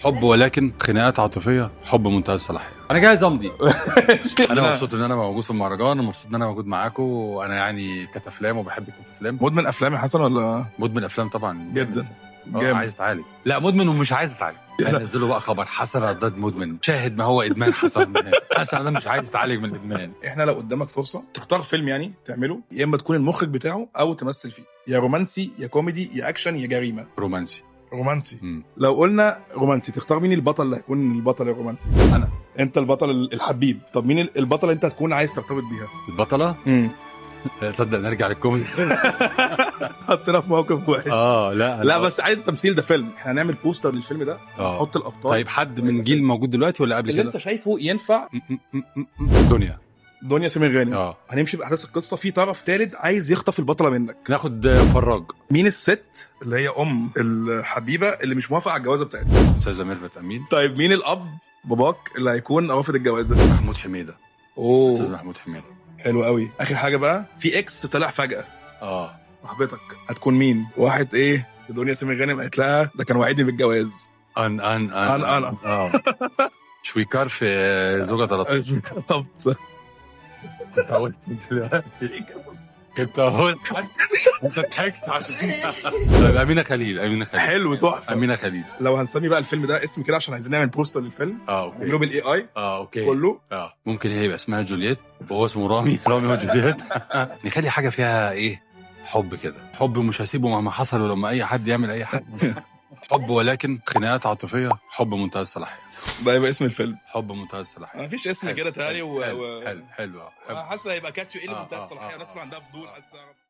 حب ولكن خناقات عاطفيه، حب منتهى الصلاحيه. انا جاهز امضي. انا مبسوط ان انا موجود في المهرجان، ومبسوط ان انا موجود معاكم، وانا يعني كتافلام وبحب الكتافلام. مدمن افلام يا حسن ولا؟ مدمن افلام طبعا جدا جامد. عايز اتعالج. لا مدمن ومش عايز اتعالج. نزلوا بقى خبر حسن رداد مدمن، شاهد ما هو ادمان حسن. حسن انا مش عايز اتعالج من الادمان. احنا لو قدامك فرصه تختار فيلم يعني تعمله، يا اما تكون المخرج بتاعه او تمثل فيه، يا رومانسي يا كوميدي يا اكشن يا جريمه. رومانسي. رومانسي. لو قلنا رومانسي تختار مين البطل اللي هيكون البطل الرومانسي؟ انا. انت البطل الحبيب. طب مين البطل اللي انت هتكون عايز ترتبط بيها؟ البطله. تصدق نرجع للكوميدي. حطينا في موقف وحش. لا بس عايز التمثيل ده فيلم، احنا هنعمل بوستر للفيلم ده، نحط الابطال. طيب حد من جيل موجود دلوقتي ولا قبل اللي كده؟ انت شايفه ينفع. دنيا سمير غانم. هنمشي باحداث القصه، في طرف ثالث عايز يخطف البطله منك. ناخد فراج. مين الست اللي هي ام الحبيبه اللي مش موافقه على الجوازه بتاعتها؟ استاذه ميرفت امين. طيب مين الاب باباك اللي هيكون رافض الجوازه؟ محمود حميده. استاذ محمود حميده. حلو قوي. اخر حاجه بقى، في اكس طلع فجاه صاحبتك، هتكون مين؟ واحد ايه دنيا سمير غانم قالت لها ده كان وعدني بالجواز. انا شويكار في زوجة 13. كنت هقول انت ضحكت عشان امينه خليل. حلو تحفه. امينه خليل. لو هنسمي بقى الفيلم ده اسم كده عشان عايزين نعمل بوستر للفيلم. اوكي. نعمله بالاي اي. اوكي كله. ممكن هي يبقى اسمها جولييت وهو اسمه رامي وجولييت. نخلي حاجه فيها ايه، حب كده، حب مش هسيبه مهما حصل ولما اي حد يعمل اي حاجه. حب ولكن خناقات عاطفيه، حب منتهى الصلاحيه. ده يبقى اسم الفيلم، حب منتهى الصلاحيه. مفيش اسم كده تاني. حلو. حاسه هيبقى كاتشو. ايه اللي منتهى الصلاحيه؟ الناس اللي عندها فضول عايز تعرف.